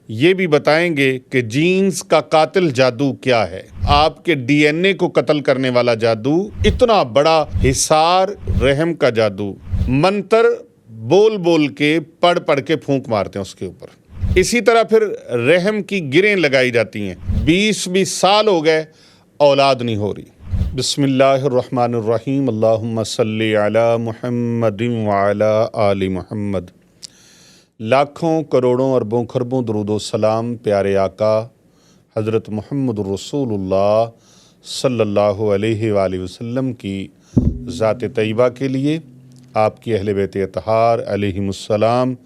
ये भी बताएंगे कि जीन्स का कातिल जादू क्या है। आपके डीएनए को कत्ल करने वाला जादू, इतना बड़ा हिसार रहम का जादू, मंत्र बोल बोल के पढ़ पढ़ के फूंक मारते हैं उसके ऊपर। इसी तरह फिर रहम की गिरें लगाई जाती हैं। 20-20 साल हो गए, औलाद नहीं हो रही। बिस्मिल्लाहिर्रहमानिर्रहीम, अल्लाहुम्मा सल्ली अला मुहम्मदिन व अला आलि मुहम्मद। लाखों करोड़ों अरबों खरबों दरूदो सलाम प्यारे आका हज़रत मुहम्मद रसूलुल्लाह सल्लल्लाहु अलैहि वसल्लम की ज़ात तय्यबा के लिए, आपकी अहले बैत अतहार अलैहिमुस्सलाम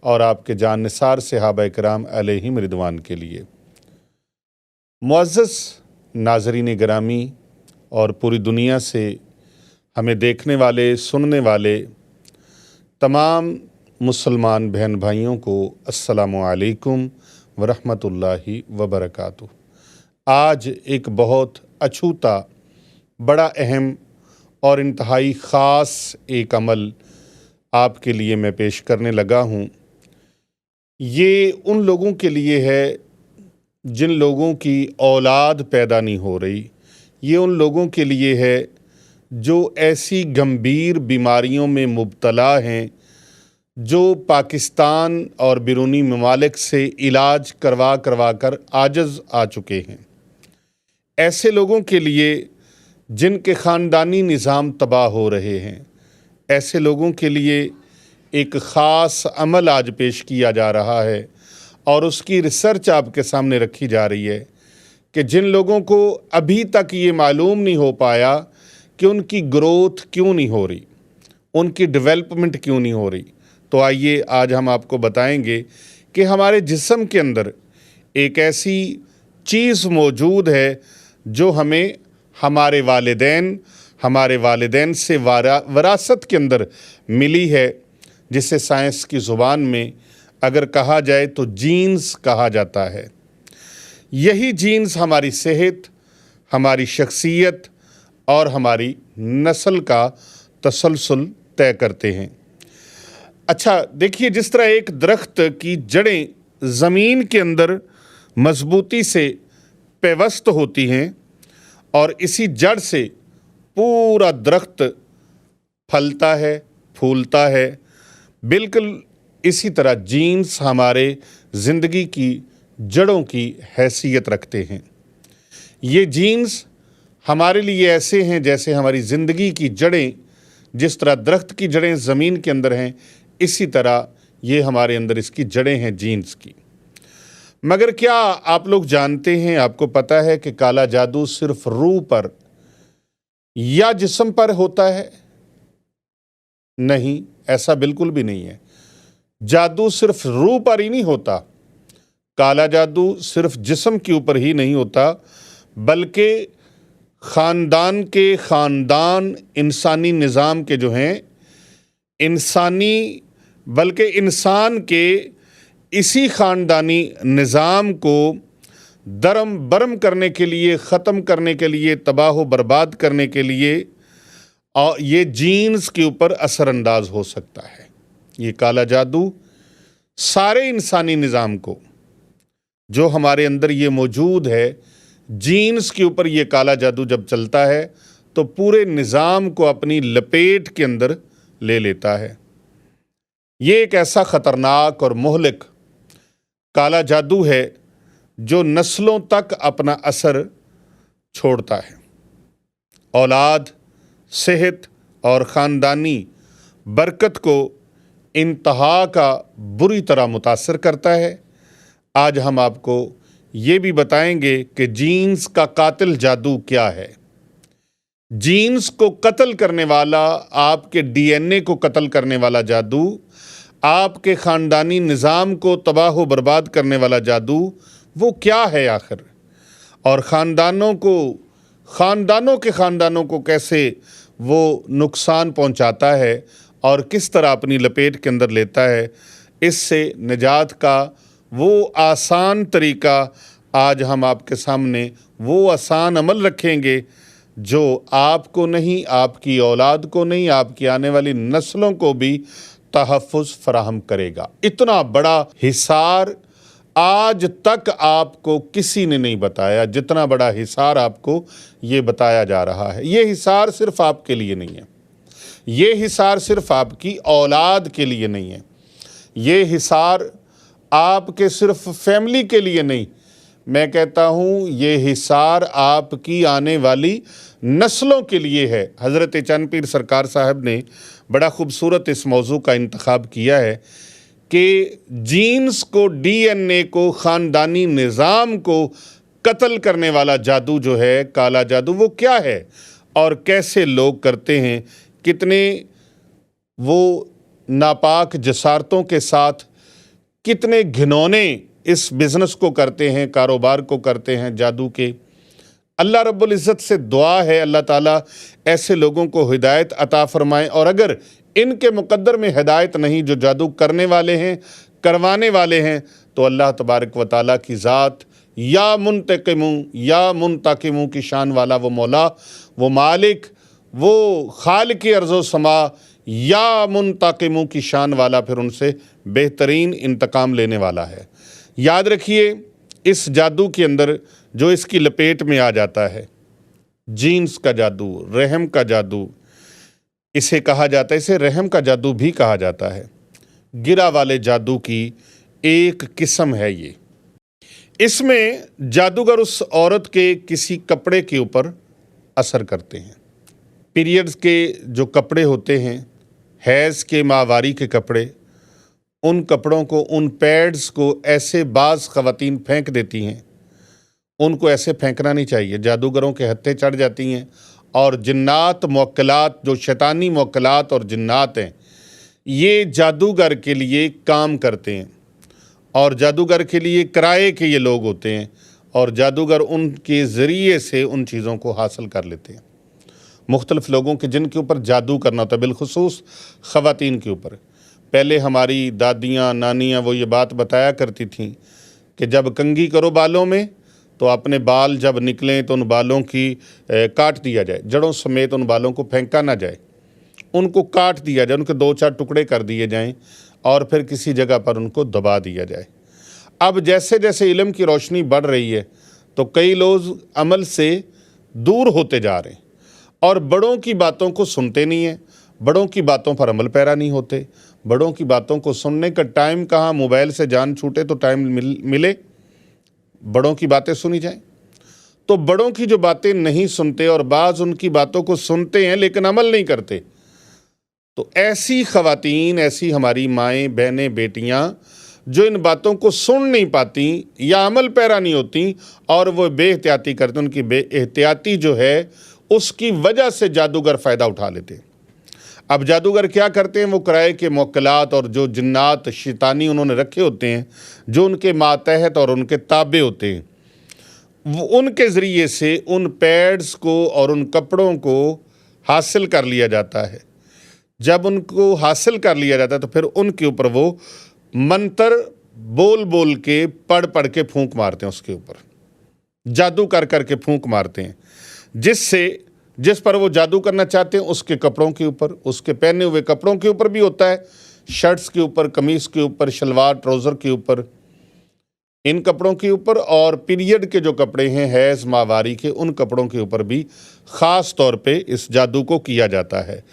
और आपके जान निसार सहाबा किराम अलैहिम रिदवान के लिए। मुअज़्ज़ज़ नाज़रीन गिरामी और पूरी दुनिया से हमें देखने वाले सुनने वाले तमाम मुसलमान बहन भाइयों को अस्सलामु अलैकुम वरहमतुल्लाहि वबरकातुहू। आज एक बहुत अछूता, बड़ा अहम और इंतहाई ख़ास एक अमल आपके लिए मैं पेश करने लगा हूँ। ये उन लोगों के लिए है जिन लोगों की औलाद पैदा नहीं हो रही। ये उन लोगों के लिए है जो ऐसी गंभीर बीमारियों में मुब्तला हैं, जो पाकिस्तान और बैरूनी ममालिक से इलाज करवा करवा कर आजज़ आ चुके हैं। ऐसे लोगों के लिए जिनके ख़ानदानी निज़ाम तबाह हो रहे हैं, ऐसे लोगों के लिए एक ख़ास अमल आज पेश किया जा रहा है और उसकी रिसर्च आपके सामने रखी जा रही है कि जिन लोगों को अभी तक ये मालूम नहीं हो पाया कि उनकी ग्रोथ क्यों नहीं हो रही, उनकी डेवलपमेंट क्यों नहीं हो रही, तो आइए आज हम आपको बताएंगे कि हमारे जिस्म के अंदर एक ऐसी चीज़ मौजूद है जो हमें हमारे वालिदैन से वरासत के अंदर मिली है, जिसे साइंस की ज़ुबान में अगर कहा जाए तो जीन्स कहा जाता है। यही जीन्स हमारी सेहत, हमारी शख्सियत और हमारी नस्ल का तसलसल तय करते हैं। अच्छा देखिए, जिस तरह एक दरख्त की जड़ें ज़मीन के अंदर मजबूती से पेवस्त होती हैं और इसी जड़ से पूरा दरख्त फलता है, फूलता है, बिल्कुल इसी तरह जीन्स हमारे ज़िंदगी की जड़ों की हैसियत रखते हैं। ये जीन्स हमारे लिए ऐसे हैं जैसे हमारी ज़िंदगी की जड़ें, जिस तरह दरख्त की जड़ें ज़मीन के अंदर हैं, इसी तरह ये हमारे अंदर इसकी जड़ें हैं जीन्स की। मगर क्या आप लोग जानते हैं, आपको पता है कि काला जादू सिर्फ रूह पर या जिस्म पर होता है? नहीं, ऐसा बिल्कुल भी नहीं है। जादू सिर्फ रूह पर ही नहीं होता, काला जादू सिर्फ जिस्म के ऊपर ही नहीं होता, बल्कि ख़ानदान इंसानी निज़ाम के जो हैं, इंसान के इसी ख़ानदानी निज़ाम को दरम बरम करने के लिए, ख़त्म करने के लिए, तबाह बर्बाद करने के लिए और ये जीन्स के ऊपर असरअंदाज हो सकता है। ये काला जादू सारे इंसानी निज़ाम को, जो हमारे अंदर ये मौजूद है, जीन्स के ऊपर ये काला जादू जब चलता है तो पूरे निज़ाम को अपनी लपेट के अंदर ले लेता है। ये एक ऐसा ख़तरनाक और मुहलिक काला जादू है जो नस्लों तक अपना असर छोड़ता है। औलाद, सेहत और ख़ानदानी बरकत को इंतहा का बुरी तरह मुतासर करता है। आज हम आपको ये भी बताएंगे कि जीन्स का कातिल जादू क्या है। जीन्स को कत्ल करने वाला, आपके डीएनए को कत्ल करने वाला जादू, आपके ख़ानदानी निज़ाम को तबाह व बर्बाद करने वाला जादू, वो क्या है आखिर? और ख़ानदानों को कैसे वो नुकसान पहुंचाता है और किस तरह अपनी लपेट के अंदर लेता है। इससे निजात का वो आसान तरीका आज हम आपके सामने, वो आसान अमल रखेंगे जो आपको नहीं, आपकी औलाद को नहीं, आपकी आने वाली नस्लों को भी तहफ़्फ़ुज़ फ़राहम करेगा। इतना बड़ा हिसार आज तक आपको किसी ने नहीं बताया, जितना बड़ा हिसार आपको ये बताया जा रहा है। ये हिसार सिर्फ आपके लिए नहीं है, ये हिसार सिर्फ आपकी औलाद के लिए नहीं है, ये हिसार आपके सिर्फ फैमिली के लिए नहीं, मैं कहता हूँ ये हिसार आपकी आने वाली नस्लों के लिए है। हज़रत चंद पीर सरकार साहब ने बड़ा खूबसूरत इस मौजू का इंतखाब किया है कि जीन्स को, DNA को, ख़ानदानी निज़ाम को कत्ल करने वाला जादू जो है, काला जादू, वो क्या है और कैसे लोग करते हैं, कितने वो नापाक जसारतों के साथ, कितने घिनौने इस बिज़नेस को करते हैं, कारोबार को करते हैं जादू के। अल्लाह रब्बुल इज़्ज़त से दुआ है अल्लाह ताला ऐसे लोगों को हिदायत अता फ़रमाए, और अगर इनके मुक़द्दर में हिदायत नहीं, जो जादू करने वाले हैं, करवाने वाले हैं, तो अल्लाह तबारक व तआला की ज़ात या मुंतकिमु या मुंतकिमु की शान वाला वो मौला, वो मालिक, वो खालिक अर्ज़ो समा या मुंतकिमु की शान वाला फिर उनसे बेहतरीन इंतकाम लेने वाला है। याद रखिए, इस जादू के अंदर जो इसकी लपेट में आ जाता है, जीन्स का जादू, रहम का जादू इसे कहा जाता है, इसे रहम का जादू भी कहा जाता है। गिरा वाले जादू की एक किस्म है ये। इसमें जादूगर उस औरत के किसी कपड़े के ऊपर असर करते हैं। पीरियड्स के जो कपड़े होते हैं, हैज़ के, माहवारी के कपड़े, उन कपड़ों को, उन पैड्स को ऐसे बाज़ ख़वातीन फेंक देती हैं। उनको ऐसे फेंकना नहीं चाहिए, जादूगरों के हत्थे चढ़ जाती हैं। और जिन्नात मुवक्किलात, जो शैतानी मुवक्किलात और जिन्नात हैं, ये जादूगर के लिए काम करते हैं और जादूगर के लिए किराए के ये लोग होते हैं, और जादूगर उनके ज़रिए से उन चीज़ों को हासिल कर लेते हैं। मुख्तलिफ़ लोगों के जिनके ऊपर जादू करना होता है, बिलखुसूस ख़वातीन के ऊपर। पहले हमारी दादियाँ, नानियाँ वो ये बात बताया करती थीं कि जब कंघी करो बालों में, तो अपने बाल जब निकलें तो उन बालों की काट दिया जाए, जड़ों समेत उन बालों को फेंका ना जाए, उनको काट दिया जाए, उनके 2-4 टुकड़े कर दिए जाएं और फिर किसी जगह पर उनको दबा दिया जाए। अब जैसे जैसे इल्म की रोशनी बढ़ रही है, तो कई लोग अमल से दूर होते जा रहे हैं और बड़ों की बातों को सुनते नहीं हैं, बड़ों की बातों पर अमल पैरा नहीं होते। बड़ों की बातों को सुनने का टाइम कहाँ, मोबाइल से जान छूटे तो टाइम मिले बड़ों की बातें सुनी जाएं। तो बड़ों की जो बातें नहीं सुनते और बाज़ उनकी बातों को सुनते हैं लेकिन अमल नहीं करते, तो ऐसी ख़वातीन, ऐसी हमारी माएँ, बहनें, बेटियाँ जो इन बातों को सुन नहीं पाती या अमल पैरा नहीं होती और वो बेएहतियाती करते, उनकी बेएहतियाती जो है उसकी वजह से जादूगर फ़ायदा उठा लेते हैं। अब जादूगर क्या करते हैं, वो किराए के मुवक्किलात और जो जिन्नात शैतानी उन्होंने रखे होते हैं, जो उनके मातहत और उनके ताबे होते हैं, वो उनके ज़रिए से उन पैड्स को और उन कपड़ों को हासिल कर लिया जाता है। जब उनको हासिल कर लिया जाता है तो फिर उनके ऊपर वो मंत्र बोल बोल के, पढ़ पढ़ के फूंक मारते हैं, उसके ऊपर जादू कर कर के फूंक मारते हैं, जिससे जिस पर वो जादू करना चाहते हैं उसके कपड़ों के ऊपर, उसके पहने हुए कपड़ों के ऊपर भी होता है, शर्ट्स के ऊपर, कमीज़ के ऊपर, शलवार ट्राउज़र के ऊपर, इन कपड़ों के ऊपर, और पीरियड के जो कपड़े हैं, हैज़, माहवारी के, उन कपड़ों के ऊपर भी ख़ास तौर पे इस जादू को किया जाता है।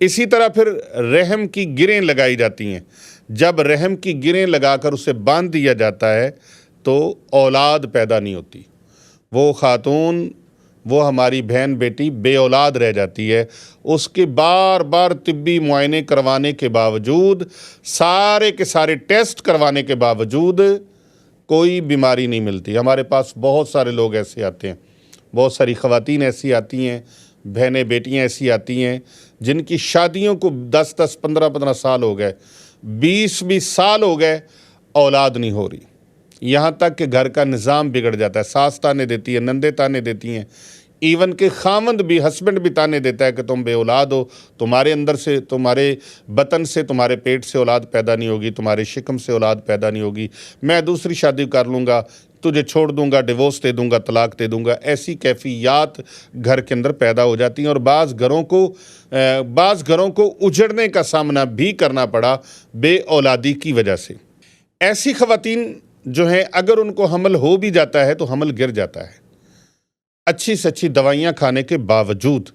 इसी तरह फिर रहम की गिरें लगाई जाती हैं। जब रहम की गिरें लगाकर उसे बांध दिया जाता है तो औलाद पैदा नहीं होती, वो खातून, वो हमारी बहन बेटी बे औलाद रह जाती है। उसके बार बार तिब्बी मुआयने करवाने के बावजूद, सारे के सारे टेस्ट करवाने के बावजूद कोई बीमारी नहीं मिलती। हमारे पास बहुत सारे लोग ऐसे आते हैं, बहुत सारी ख़वातीन ऐसी आती हैं, बहनें बेटियां ऐसी आती हैं जिनकी शादियों को 10-10, 15-15 साल हो गए, 20-20 साल हो गए, औलाद नहीं हो रही। यहाँ तक कि घर का निज़ाम बिगड़ जाता है, सास ताने देती है, नंदे ताने देती हैं, इवन के खामंद भी, हस्बैंड भी ताने देता है कि तुम बे औलाद हो, तुम्हारे अंदर से, तुम्हारे बतन से, तुम्हारे पेट से औलाद पैदा नहीं होगी, तुम्हारे शिकम से औलाद पैदा नहीं होगी, मैं दूसरी शादी कर लूँगा, तुझे छोड़ दूंगा, डिवोर्स दे दूंगा, तलाक दे दूंगा। ऐसी कैफियत घर के अंदर पैदा हो जाती हैं और बाज़ घरों को उजड़ने का सामना भी करना पड़ा बे औलादी की वजह से। ऐसी ख़वातीन जो हैं अगर उनको हमल हो भी जाता है तो हमल गिर जाता है, अच्छी से अच्छी दवाइयाँ खाने के बावजूद,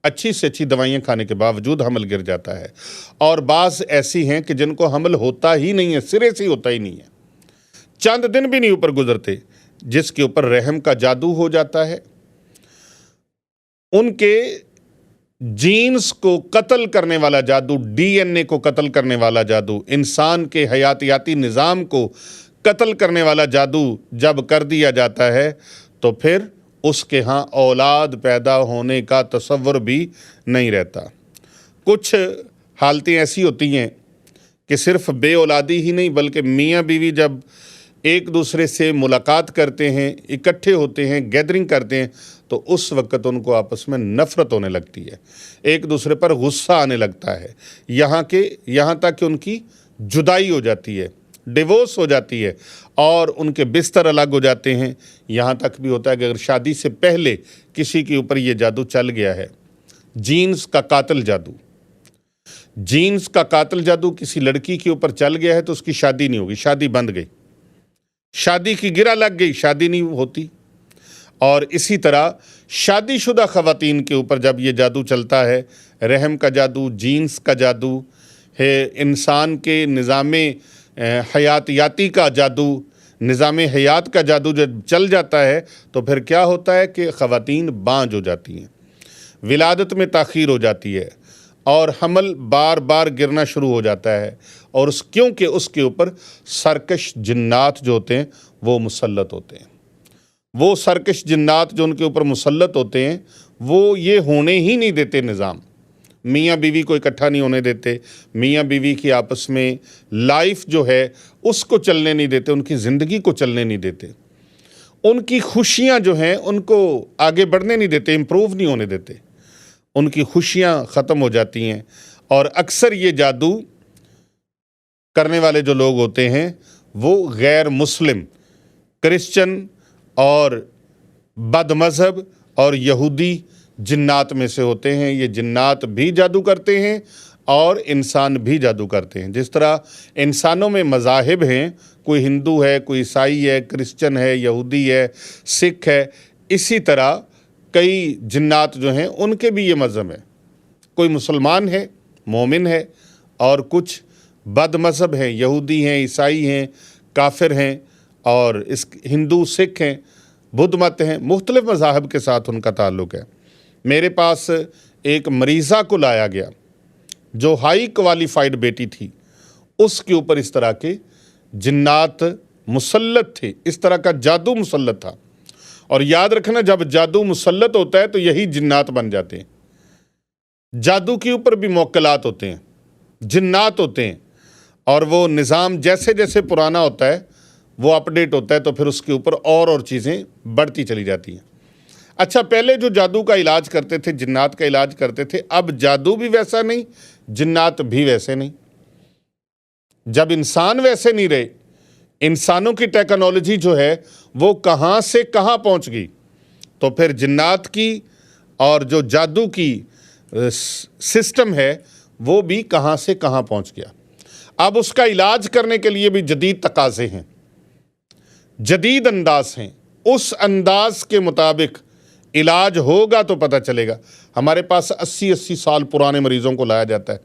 अच्छी से अच्छी दवाइयाँ खाने के बावजूद हमल गिर जाता है। और बाज़ ऐसी हैं कि जिनको हमल होता ही नहीं है, सिरे से ही होता ही नहीं है, चंद दिन भी नहीं ऊपर गुजरते, जिसके ऊपर रहम का जादू हो जाता है। उनके जीन्स को कत्ल करने वाला जादू, डीएनए को कत्ल करने वाला जादू, इंसान के हयातियाती निज़ाम को कत्ल करने वाला जादू जब कर दिया जाता है तो फिर उसके यहाँ औलाद पैदा होने का तसव्वुर भी नहीं रहता। कुछ हालतें ऐसी होती हैं कि सिर्फ बे औलादी ही नहीं बल्कि मियाँ बीवी जब एक दूसरे से मुलाकात करते हैं, इकट्ठे होते हैं, गैदरिंग करते हैं, तो उस वक्त उनको आपस में नफ़रत होने लगती है, एक दूसरे पर गुस्सा आने लगता है, यहाँ तक कि उनकी जुदाई हो जाती है, डिवोर्स हो जाती है और उनके बिस्तर अलग हो जाते हैं। यहाँ तक भी होता है कि अगर शादी से पहले किसी के ऊपर ये जादू चल गया है, जीन्स का कातिल जादू, जीन्स का कातिल जादू किसी लड़की के ऊपर चल गया है तो उसकी शादी नहीं होगी, शादी बंद गई, शादी की गिरा लग गई, शादी नहीं होती। और इसी तरह शादीशुदा ख़वातीन के ऊपर जब ये जादू चलता है, रहम का जादू, जीन्स का जादू है, इंसान के निज़ामे हयातियाती का जादू, निज़ाम हयात का जादू जब चल जाता है तो फिर क्या होता है कि ख़वातीन बांझ हो जाती हैं, विलादत में ताख़ीर हो जाती है और हमल बार बार गिरना शुरू हो जाता है। और क्योंकि उसके ऊपर सरकश जिन्नात जो होते हैं वो मुसल्लत होते हैं, वो सरकश जिन्नात जो उनके ऊपर मुसल्लत होते हैं वो ये होने ही नहीं देते, निज़ाम मियाँ बीवी को इकट्ठा नहीं होने देते, मियाँ बीवी की आपस में लाइफ जो है उसको चलने नहीं देते, उनकी ज़िंदगी को चलने नहीं देते, उनकी खुशियाँ जो हैं उनको आगे बढ़ने नहीं देते, इम्प्रूव नहीं होने देते, उनकी खुशियाँ ख़त्म हो जाती हैं। और अक्सर ये जादू करने वाले जो लोग होते हैं वो गैर मुस्लिम, क्रिश्चन और बदमज़हब और यहूदी जिन्नात में से होते हैं। ये जिन्नात भी जादू करते हैं और इंसान भी जादू करते हैं। जिस तरह इंसानों में मज़ाहिब हैं, कोई हिंदू है, कोई ईसाई है, क्रिश्चन है, यहूदी है, सिख है, इसी तरह कई जिन्नात जो हैं उनके भी ये मज़हब है। कोई मुसलमान है, मोमिन है और कुछ बदमज़हब हैं, यहूदी हैं, ईसाई हैं, काफिर हैं और इस हिंदू, सिख हैं, बुद्ध मत हैं, मुख्तलिफ़ मज़ाहिब के साथ उनका ताल्लुक़ है। मेरे पास एक मरीज़ा को लाया गया जो हाई क्वालिफाइड बेटी थी, उसके ऊपर इस तरह के जिन्नात मुसल्लत थे, इस तरह का जादू मुसल्लत था। और याद रखना, जब जादू मुसल्लत होता है तो यही जिन्नात बन जाते हैं। जादू के ऊपर भी मौक्कलात होते हैं, जिन्नात होते हैं और वो निज़ाम जैसे जैसे पुराना होता है वो अपडेट होता है तो फिर उसके ऊपर और चीज़ें बढ़ती चली जाती हैं। अच्छा, पहले जो जादू का इलाज करते थे, जिन्नात का इलाज करते थे, अब जादू भी वैसा नहीं, जिन्नात भी वैसे नहीं। जब इंसान वैसे नहीं रहे, इंसानों की टेक्नोलॉजी जो है वो कहाँ से कहाँ पहुँच गई, तो फिर जिन्नात की और जो जादू की सिस्टम है वो भी कहाँ से कहाँ पहुँच गया। अब उसका इलाज करने के लिए भी जदीद तकाज़े हैं, जदीद अंदाज हैं, उस अंदाज के मुताबिक इलाज होगा तो पता चलेगा। हमारे पास 80-80 साल पुराने मरीज़ों को लाया जाता है,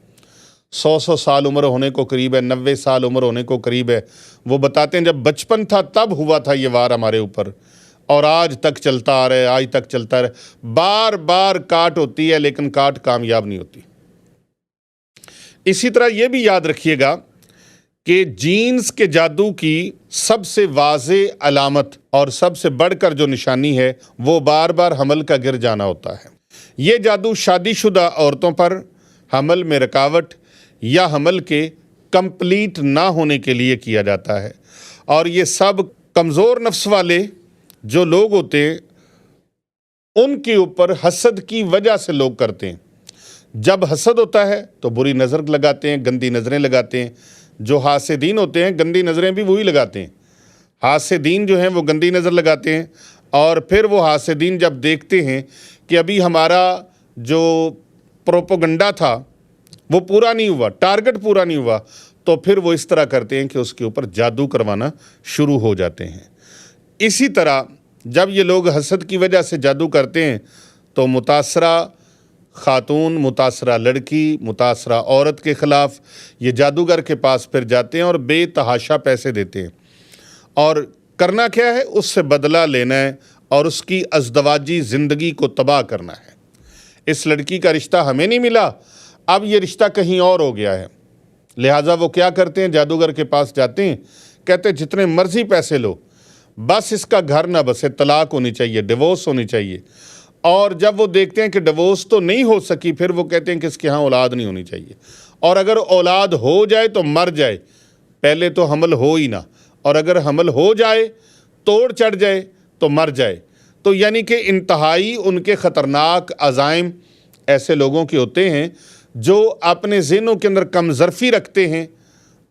100 साल उम्र होने को करीब है, 90 साल उम्र होने को करीब है। वो बताते हैं जब बचपन था तब हुआ था ये वार हमारे ऊपर और आज तक चलता आ रहा है, आज तक चलता रहा। बार बार काट होती है लेकिन काट कामयाब नहीं होती। इसी तरह ये भी याद रखिएगा कि जीन्स के जादू की सबसे वाज़े अलामत और सबसे बढ़कर जो निशानी है वो बार बार हमल का गिर जाना होता है। ये जादू शादीशुदा औरतों पर हमल में रुकावट या हमल के कंप्लीट ना होने के लिए किया जाता है। और ये सब कमज़ोर नफ्स वाले जो लोग होते हैं उनके ऊपर हसद की वजह से लोग करते हैं। जब हसद होता है तो बुरी नज़र लगाते हैं, गंदी नज़रें लगाते हैं। जो हासिदीन होते हैं गंदी नज़रें भी वही लगाते हैं। हासिदीन जो हैं वो गंदी नज़र लगाते हैं और फिर वो हासिदीन जब देखते हैं कि अभी हमारा जो प्रोपोगंडा था वो पूरा नहीं हुआ, टारगेट पूरा नहीं हुआ, तो फिर वो इस तरह करते हैं कि उसके ऊपर जादू करवाना शुरू हो जाते हैं। इसी तरह जब ये लोग हसद की वजह से जादू करते हैं तो मुतासरा खातून, मुतासरा लड़की, मुतासरा औरत के ख़िलाफ़ ये जादूगर के पास फिर जाते हैं और बेतहाशा पैसे देते हैं। और करना क्या है, उससे बदला लेना है और उसकी अज़दवाजी ज़िंदगी को तबाह करना है। इस लड़की का रिश्ता हमें नहीं मिला, अब ये रिश्ता कहीं और हो गया है। लिहाजा वो क्या करते हैं, जादूगर के पास जाते हैं, कहते हैं जितने मर्ज़ी पैसे लो, बस इसका घर ना बसे, तलाक होनी चाहिए, डिवोर्स होनी चाहिए। और जब वो देखते हैं कि डिवोर्स तो नहीं हो सकी, फिर वो कहते हैं कि इसके यहाँ औलाद नहीं होनी चाहिए, और अगर औलाद हो जाए तो मर जाए, पहले तो हमल हो ही ना, और अगर हमल हो जाए, तोड़ चढ़ जाए तो मर जाए। तो यानी कि इंतहाई उनके ख़तरनाक अज़ाइम ऐसे लोगों के होते हैं जो अपने ज़हनों के अंदर कमज़रफ़ी रखते हैं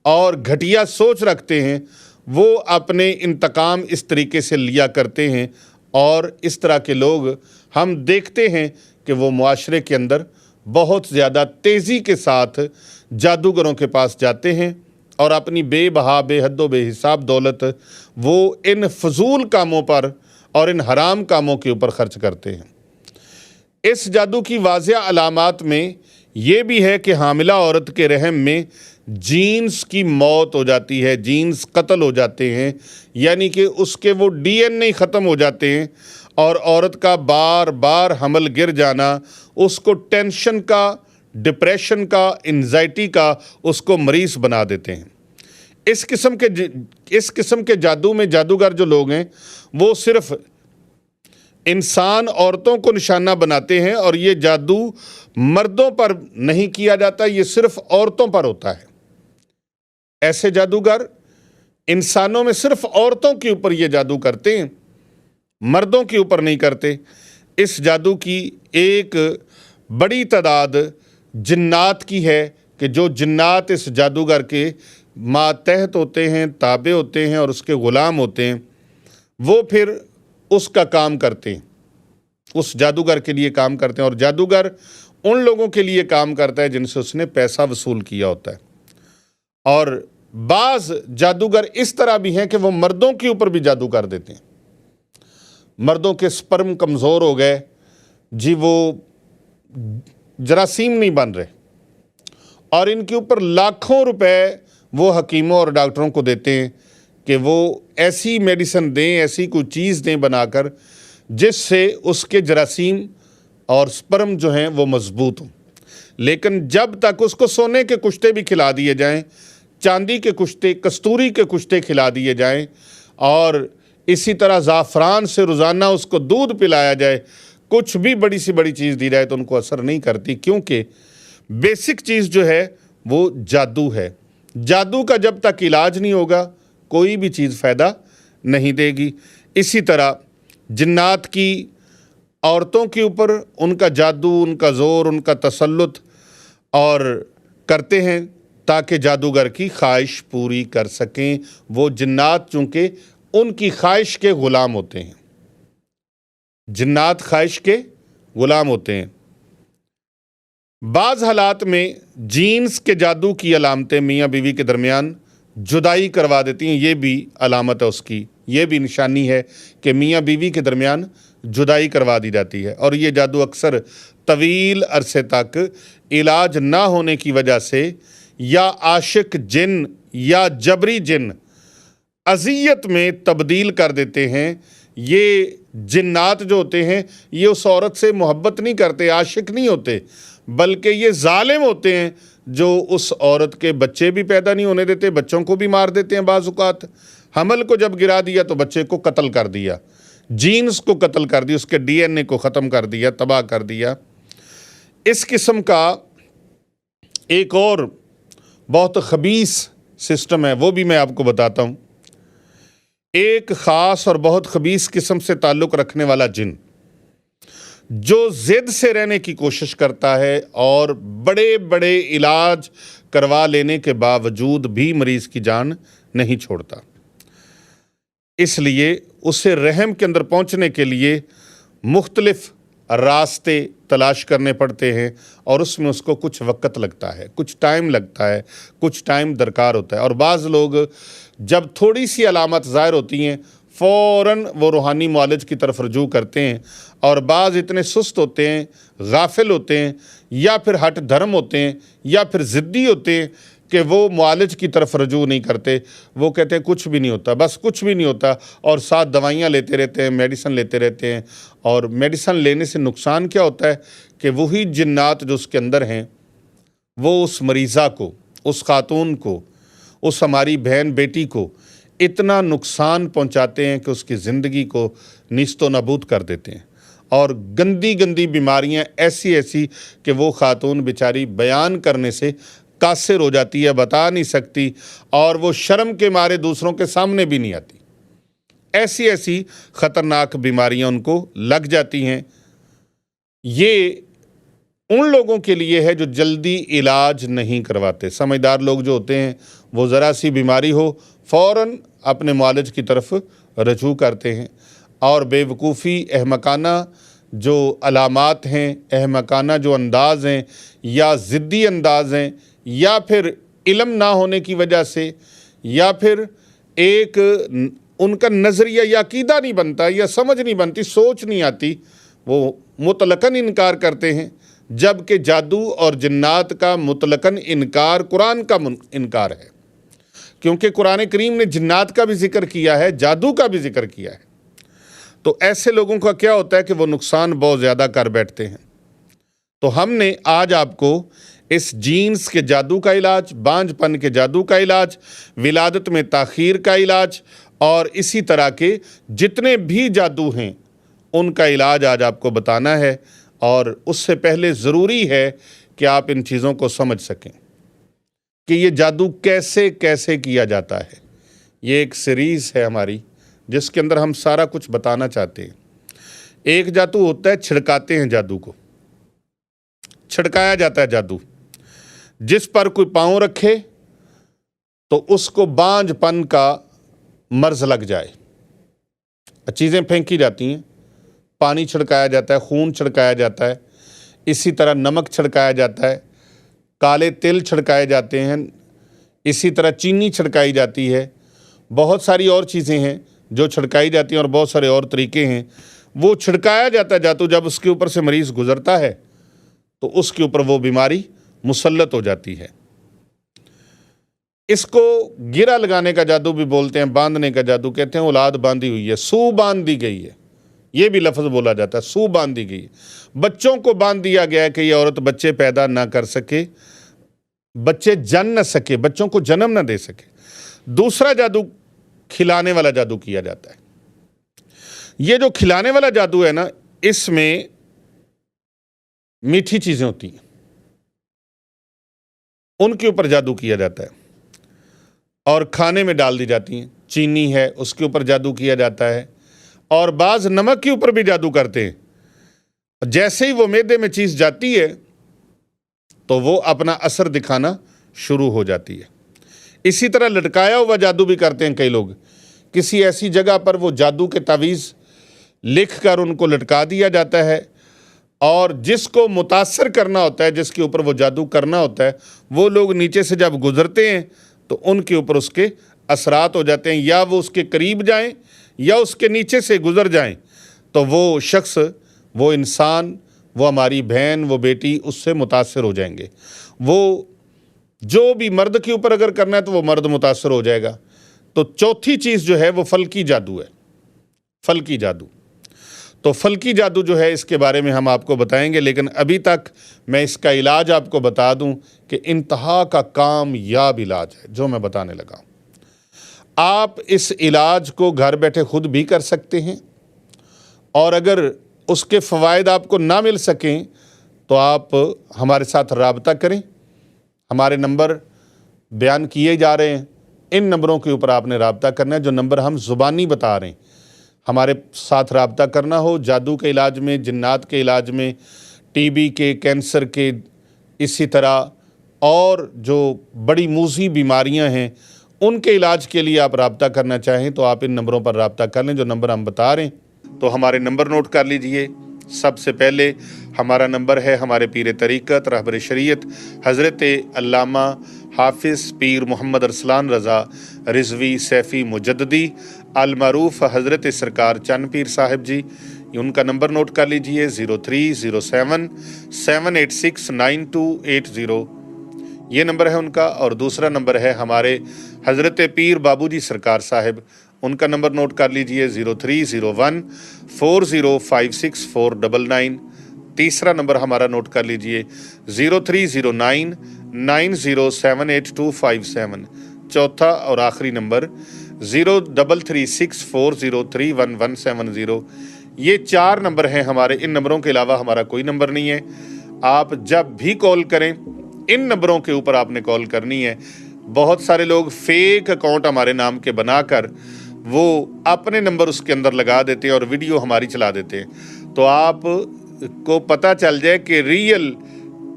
और घटिया सोच रखते हैं। वो अपने इंतकाम इस तरीके से लिया करते हैं, और इस तरह के लोग हम देखते हैं कि वो मुआशरे के अंदर बहुत ज़्यादा तेज़ी के साथ जादूगरों के पास जाते हैं और अपनी बेबहा, बेहद व बेहिसाब दौलत वो इन फजूल कामों पर और इन हराम कामों के ऊपर खर्च करते हैं। इस जादू की वाज़िया अलामात में ये भी है कि हामिला औरत के रहम में जीन्स की मौत हो जाती है, जीन्स कत्ल हो जाते हैं, यानी कि उसके वो DNA ख़त्म हो जाते हैं, और औरत का बार बार हमल गिर जाना उसको टेंशन का, डिप्रेशन का, एंजाइटी का उसको मरीज़ बना देते हैं। इस किस्म के जादू में जादूगर जो लोग हैं वो सिर्फ़ इंसान औरतों को निशाना बनाते हैं, और ये जादू मर्दों पर नहीं किया जाता, ये सिर्फ़ औरतों पर होता है। ऐसे जादूगर इंसानों में सिर्फ औरतों के ऊपर ये जादू करते हैं, मर्दों के ऊपर नहीं करते। इस जादू की एक बड़ी तादाद जिन्नात की है कि जो जिन्नात इस जादूगर के मातहत होते हैं, ताबे होते हैं और उसके ग़ुलाम होते हैं, वो फिर उसका काम करते हैं, उस जादूगर के लिए काम करते हैं। और जादूगर उन लोगों के लिए काम करता है जिनसे उसने पैसा वसूल किया होता है। और बाज़ जादूगर इस तरह भी हैं कि वो मर्दों के ऊपर भी जादू कर देते हैं। मर्दों के स्पर्म कमज़ोर हो गए जी, वो जरासीम नहीं बन रहे, और इनके ऊपर लाखों रुपए वो हकीमों और डॉक्टरों को देते हैं कि वो ऐसी मेडिसिन दें, ऐसी कोई चीज़ दें बनाकर जिससे उसके जरासीम और स्पर्म जो हैं वो मजबूत हों। लेकिन जब तक उसको सोने के कुश्ते भी खिला दिए जाएं, चांदी के कुश्ते, कस्तूरी के कुश्ते खिला दिए जाएं, और इसी तरह ज़ाफ़रान से रोज़ाना उसको दूध पिलाया जाए, कुछ भी बड़ी से बड़ी चीज़ दी जाए तो उनको असर नहीं करती, क्योंकि बेसिक चीज़ जो है वो जादू है। जादू का जब तक इलाज नहीं होगा कोई भी चीज़ फ़ायदा नहीं देगी। इसी तरह जिन्नात की औरतों के ऊपर उनका जादू, उनका ज़ोर, उनका तसल्लुत और करते हैं ताकि जादूगर की ख्वाहिश पूरी कर सकें। वो जिन्नात चूँकि उनकी ख्वाहिश के ग़ुलाम होते हैं, जिन्नात ख्वाहिश के ग़ुलाम होते हैं। बाज़ हालात में जीन्स के जादू की अलामतें मियाँ बीवी के दरमियान जुदाई करवा देती हैं। ये भी अलामत है उसकी, ये भी निशानी है कि मियाँ बीवी के दरमियान जुदाई करवा दी जाती है। और ये जादू अक्सर तवील अरसे तक इलाज ना होने की वजह से या आशिक जिन या जबरी जिन अज़ियत में तब्दील कर देते हैं। ये जिन्नात जो होते हैं ये उस औरत से मोहब्बत नहीं करते, आशिक नहीं होते, बल्कि ये जालिम होते हैं जो उस औरत के बच्चे भी पैदा नहीं होने देते, बच्चों को भी मार देते हैं। बाज़ औक़ात हमल को जब गिरा दिया तो बच्चे को कत्ल कर दिया, जीन्स को कत्ल कर दिया, उसके DNA को ख़त्म कर दिया, तबाह कर दिया। इस किस्म का एक और बहुत ख़बीस सिस्टम है, वो भी मैं आपको बताता हूँ। एक ख़ास और बहुत ख़बीस किस्म से ताल्लुक़ रखने वाला जिन जो ज़िद से रहने की कोशिश करता है और बड़े बड़े इलाज करवा लेने के बावजूद भी मरीज़ की जान नहीं छोड़ता। इसलिए उसे रहम के अंदर पहुंचने के लिए मुख्तलिफ रास्ते तलाश करने पड़ते हैं और उसमें उसको कुछ वक्त लगता है, कुछ टाइम लगता है, कुछ टाइम दरकार होता है। और बाज़ लोग जब थोड़ी सी अलामत ज़ाहिर होती हैं फ़ौरन वो रूहानी मुआलिज की तरफ रुजू करते हैं, और बाज़ इतने सुस्त होते हैं, गाफिल होते हैं, या फिर हट धर्म होते हैं, या फिर ज़िद्दी होते हैं कि वो मुआलिज की तरफ रुजू नहीं करते। वो कहते हैं कुछ भी नहीं होता, बस कुछ भी नहीं होता, और साथ दवाइयाँ लेते रहते हैं, मेडिसन लेते रहते हैं। और मेडिसन लेने से नुकसान क्या होता है कि वही जिन्नात जो उसके अंदर हैं वो उस मरीज़ा को, उस खातून को, उस हमारी बहन बेटी को इतना नुकसान पहुंचाते हैं कि उसकी ज़िंदगी को नीस्तो नाबूद कर देते हैं। और गंदी गंदी बीमारियां ऐसी ऐसी कि वो खातून बेचारी बयान करने से कासिर हो जाती है, बता नहीं सकती, और वो शर्म के मारे दूसरों के सामने भी नहीं आती। ऐसी ऐसी ख़तरनाक बीमारियां उनको लग जाती हैं। ये उन लोगों के लिए है जो जल्दी इलाज नहीं करवाते। समझदार लोग जो होते हैं वो ज़रा सी बीमारी हो फ़ौरन अपने मुआलिज की तरफ रजू करते हैं। और बेवकूफ़ी, अहमकाना जो अलामात हैं, अहमकाना जो अंदाज़ हैं, या ज़िद्दी अंदाज़ हैं, या फिर इल्म ना होने की वजह से, या फिर एक उनका नज़रिया या अक़ीदा नहीं बनता, या समझ नहीं बनती, सोच नहीं आती, वो मुतलकन इनकार करते हैं। जबकि जादू और जिन्नात का मुतलकन इनकार कुरान का इनकार है, क्योंकि कुरान करीम ने जिन्नात का भी जिक्र किया है, जादू का भी जिक्र किया है। तो ऐसे लोगों का क्या होता है कि वो नुकसान बहुत ज़्यादा कर बैठते हैं। तो हमने आज आपको इस जीन्स के जादू का इलाज, बांझपन के जादू का इलाज, विलादत में ताख़ीर का इलाज, और इसी तरह के जितने भी जादू हैं उनका इलाज आज आपको बताना है। और उससे पहले ज़रूरी है कि आप इन चीज़ों को समझ सकें कि ये जादू कैसे कैसे किया जाता है। ये एक सीरीज़ है हमारी जिसके अंदर हम सारा कुछ बताना चाहते हैं। एक जादू होता है छिड़काते हैं, जादू को छिड़काया जाता है। जादू जिस पर कोई पाँव रखे तो उसको बांझपन का मर्ज लग जाए। चीज़ें फेंकी जाती हैं, पानी छिड़काया जाता है, खून छिड़काया जाता है, इसी तरह नमक छिड़काया जाता है, काले तिल छिड़काए जाते हैं, इसी तरह चीनी छिड़काई जाती है, बहुत सारी और चीज़ें हैं जो छिड़काई जाती हैं, और बहुत सारे और तरीके हैं। वो छिड़काया जाता है जादू, जब उसके ऊपर से मरीज़ गुज़रता है तो उसके ऊपर वो बीमारी मुसल्लत हो जाती है। इसको गिरा लगाने का जादू भी बोलते हैं, बांधने का जादू कहते हैं। औलाद बांधी हुई है, सू बांध दी गई है, ये भी लफ्ज़ बोला जाता है, सू बांध दी गई। बच्चों को बांध दिया गया है कि ये औरत बच्चे पैदा ना कर सके, बच्चे जन न सके, बच्चों को जन्म न दे सके। दूसरा जादू खिलाने वाला जादू किया जाता है। ये जो खिलाने वाला जादू है ना, इसमें मीठी चीज़ें होती हैं, उनके ऊपर जादू किया जाता है, और खाने में डाल दी जाती हैं। चीनी है, उसके ऊपर जादू किया जाता है, और बाज़ नमक के ऊपर भी जादू करते हैं। जैसे ही वो मैदे में चीज़ जाती है तो वो अपना असर दिखाना शुरू हो जाती है। इसी तरह लटकाया हुआ जादू भी करते हैं कई लोग। किसी ऐसी जगह पर वो जादू के तावीज़ लिख कर उनको लटका दिया जाता है, और जिसको मुतासर करना होता है, जिसके ऊपर वो जादू करना होता है, वो लोग नीचे से जब गुज़रते हैं तो उनके ऊपर उसके असरात हो जाते हैं, या वो उसके करीब जाएं या उसके नीचे से गुज़र जाएं तो वो शख्स, वो इंसान, वो हमारी बहन, वो बेटी उससे मुतासर हो जाएंगे। वो जो भी मर्द के ऊपर अगर करना है तो वो मर्द मुतासर हो जाएगा। तो चौथी चीज़ जो है वो फल्की जादू है, फल्की जादू। तो फल्की जादू जो है इसके बारे में हम आपको बताएंगे, लेकिन अभी तक मैं इसका इलाज आपको बता दूं कि इंतहा का कामयाब इलाज है जो मैं बताने लगा हूं। आप इस इलाज को घर बैठे खुद भी कर सकते हैं, और अगर उसके फ़वाइद आपको ना मिल सकें तो आप हमारे साथ राबता करें। हमारे नंबर बयान किए जा रहे हैं, इन नंबरों के ऊपर आपने राबता करना है, जो नंबर हम ज़ुबानी बता रहे हैं। हमारे साथ राबता करना हो जादू के इलाज में, जिन्नात के इलाज में, टीबी के, कैंसर के, इसी तरह और जो बड़ी मूज़ी बीमारियां हैं उनके इलाज के लिए आप राबता करना चाहें तो आप इन नंबरों पर राबता कर लें जो नंबर हम बता रहे हैं। तो हमारे नंबर नोट कर लीजिए सबसे पहले हमारा नंबर है हमारे पीर तरीक़त रहबर शरीयत हज़रत अल्लामा हाफिज़ पीर मोहम्मद अरसलान रज़ा रिज़वी सैफ़ी मुजद्दी अल मरूफ़ हज़रत सरकार चंद पीर साहिब जी। उनका नंबर नोट कर लीजिए 0307 786 9280, ये नंबर है उनका। और दूसरा नंबर है हमारे हज़रत पीर बाबूजी सरकार साहिब, उनका नंबर नोट कर लीजिए 0301 4056 499। तीसरा नंबर हमारा नोट कर लीजिए 0309 9078257। चौथा और आखिरी नंबर 033640311170। ये 4 नंबर हैं हमारे। इन नंबरों के अलावा हमारा कोई नंबर नहीं है। आप जब भी कॉल करें इन नंबरों के ऊपर आपने कॉल करनी है। बहुत सारे लोग फेक अकाउंट हमारे नाम के बनाकर वो अपने नंबर उसके अंदर लगा देते हैं और वीडियो हमारी चला देते हैं। तो आप को पता चल जाए कि रियल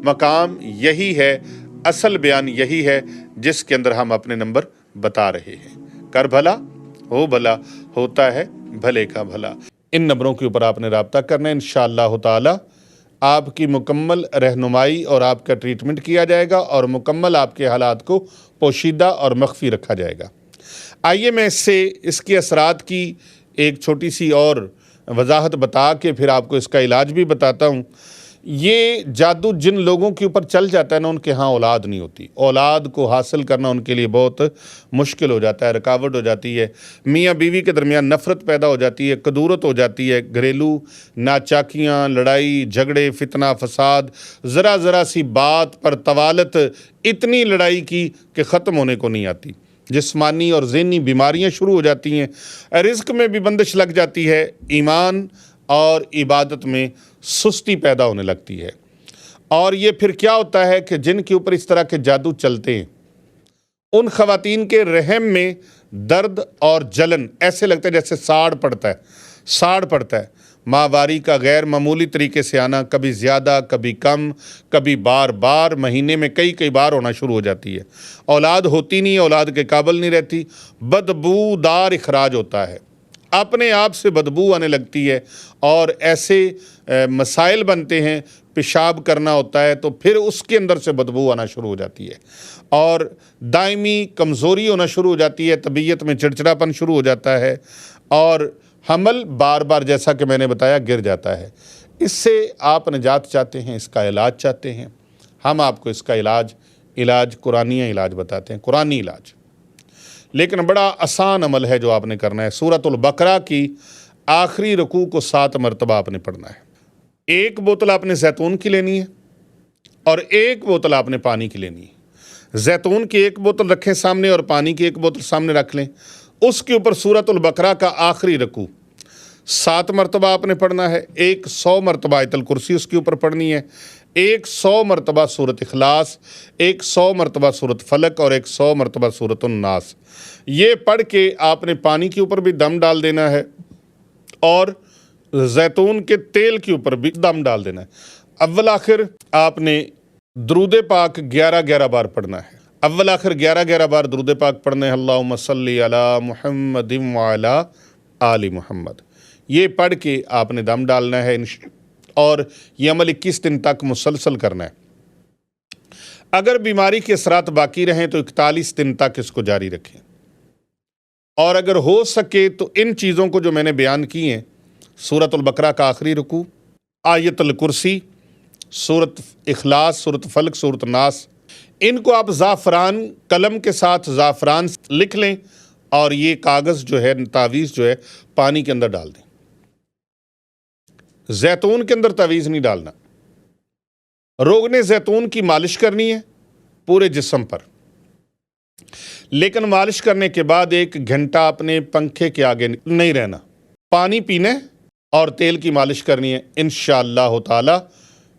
मकाम यही है, असल बयान यही है जिसके अंदर हम अपने नंबर बता रहे हैं। कर भला हो भला, होता है भले का भला। इन नंबरों के ऊपर आपने रब्ता करना है। इंशाअल्लाह ताला आपकी मुकम्मल रहनुमाई और आपका ट्रीटमेंट किया जाएगा और मुकम्मल आपके हालात को पोशीदा और मख्फी रखा जाएगा। आइए मैं इसके असरात की एक छोटी सी और वजाहत बता के फिर आपको इसका इलाज भी बताता हूँ। ये जादू जिन लोगों के ऊपर चल जाता है ना, उनके यहाँ औलाद नहीं होती। औलाद को हासिल करना उनके लिए बहुत मुश्किल हो जाता है, रुकावट हो जाती है। मियाँ बीवी के दरमियान नफ़रत पैदा हो जाती है, कदूरत हो जाती है, घरेलू नाचाकियाँ, लड़ाई झगड़े, फितना फसाद, ज़रा सी बात पर तवालत इतनी लड़ाई की कि ख़त्म होने को नहीं आती। जिस्मानी और ज़हनी बीमारियाँ शुरू हो जाती हैं, रिज़्क़ में भी बंदिश लग जाती है, ईमान और इबादत में सुस्ती पैदा होने लगती है। और ये फिर क्या होता है कि जिनके ऊपर इस तरह के जादू चलते हैं उन ख़वातीन के रहम में दर्द और जलन ऐसे लगता है जैसे साड़ पड़ता है। माहवारी का गैर मामूली तरीके से आना, कभी ज़्यादा कभी कम, कभी बार बार, महीने में कई बार होना शुरू हो जाती है। औलाद होती नहीं, औलाद के काबिल नहीं रहती, बदबूदार इखराज होता है, अपने आप से बदबू आने लगती है और ऐसे मसाइल बनते हैं। पेशाब करना होता है तो फिर उसके अंदर से बदबू आना शुरू हो जाती है और दायमी कमज़ोरी होना शुरू हो जाती है, तबीयत में चिड़चिड़ापन शुरू हो जाता है और हमल बार जैसा कि मैंने बताया गिर जाता है। इससे आप निजात चाहते हैं, इसका इलाज चाहते हैं, हम आपको इसका इलाज कुरानी इलाज बताते हैं, कुरानी इलाज। लेकिन बड़ा आसान अमल है जो आपने करना है। सूरतुल बकरा की आखिरी रुकू को 7 मरतबा आपने पढ़ना है। 1 बोतल आपने जैतून की लेनी है और 1 बोतल आपने पानी की लेनी है। जैतून की 1 बोतल रखें सामने और पानी की 1 बोतल सामने रख लें। उसके ऊपर सूरतुल बकरा का आखिरी रुकू 7 मरतबा आपने पढ़ना है। 100 मरतबा आयतुल कुर्सी उसके ऊपर पढ़नी है। 100 मरतबा सूरत इखलास, 100 मरतबा सूरत फलक और 100 मरतबा सूरत नास। ये पढ़ के आपने पानी के ऊपर भी दम डाल देना है और जैतून के तेल के ऊपर भी दम डाल देना है। अव्वल आखिर आपने दुरूद पाक 11 बार पढ़ना है। अव्वल आखिर 11 बार दुरूद पाक पढ़ने हैं। अल्लाहुम्मा सल्ली अला मुहम्मदिन व अला आलि मुहम्मद। ये पढ़ के आपने दम डालना है और ये अमल 21 दिन तक मुसलसल करना है। अगर बीमारी के असरात बाकी रहें तो 41 दिन तक इसको जारी रखें और अगर हो सके तो इन चीज़ों को जो मैंने बयान की हैं, सूरतुल बकरा का आखिरी रुकू, आयतुल कुर्सी, सूरत इखलास, सूरत फलक, सूरत नास, इनको आप ज़ाफ़रान कलम के साथ ज़ाफ़रान लिख लें और ये कागज़ जो है, तावीज़ जो है, पानी के अंदर डाल दें। जैतून के अंदर तावीज़ नहीं डालना। रोगने जैतून की मालिश करनी है पूरे जिस्म पर, लेकिन मालिश करने के बाद 1 घंटा अपने पंखे के आगे नहीं रहना। पानी पीने और तेल की मालिश करनी है। इंशाअल्लाह ताला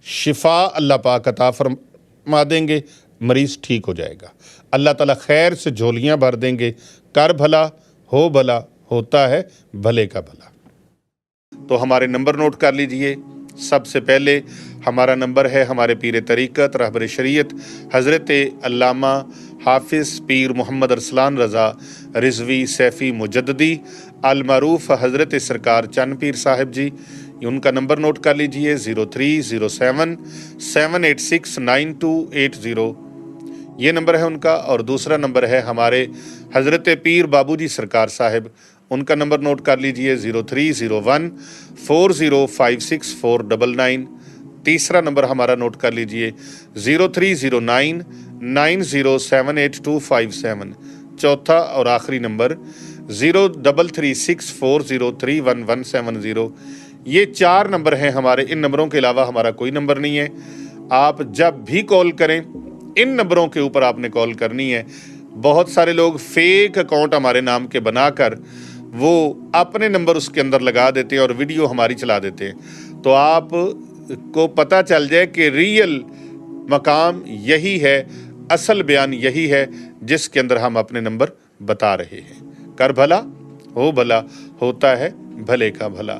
शिफा अल्लाह पाक अता फरमा देंगे, मरीज़ ठीक हो जाएगा। अल्लाह ताला खैर से झोलियाँ भर देंगे। कर भला हो भला, होता है भले का भला। तो हमारे नंबर नोट कर लीजिए। सबसे पहले हमारा नंबर है हमारे पीर तरीक़त रहबर शरीयत हज़रत अल्लामा हाफिज़ पीर मोहम्मद अरसलान रज़ा रिज़वी सैफ़ी मुजद्दी अल मरूफ़ हज़रत सरकार चंद पीर साहिब जी। उनका नंबर नोट कर लीजिए 0307-786-9280, ये नंबर है उनका। और दूसरा नंबर है हमारे हज़रत पीर बाबूजी सरकार साहिब, उनका नंबर नोट कर लीजिए 0301-4056-499। तीसरा नंबर हमारा नोट कर लीजिए 0309-9078-257। चौथा और आखिरी नंबर 0336403117। ये 4 नंबर हैं हमारे। इन नंबरों के अलावा हमारा कोई नंबर नहीं है। आप जब भी कॉल करें इन नंबरों के ऊपर आपने कॉल करनी है। बहुत सारे लोग फेक अकाउंट हमारे नाम के बनाकर वो अपने नंबर उसके अंदर लगा देते हैं और वीडियो हमारी चला देते हैं। तो आप को पता चल जाए कि रियल मकाम यही है, असल बयान यही है जिसके अंदर हम अपने नंबर बता रहे हैं। कर भला हो भला, होता है भले का भला।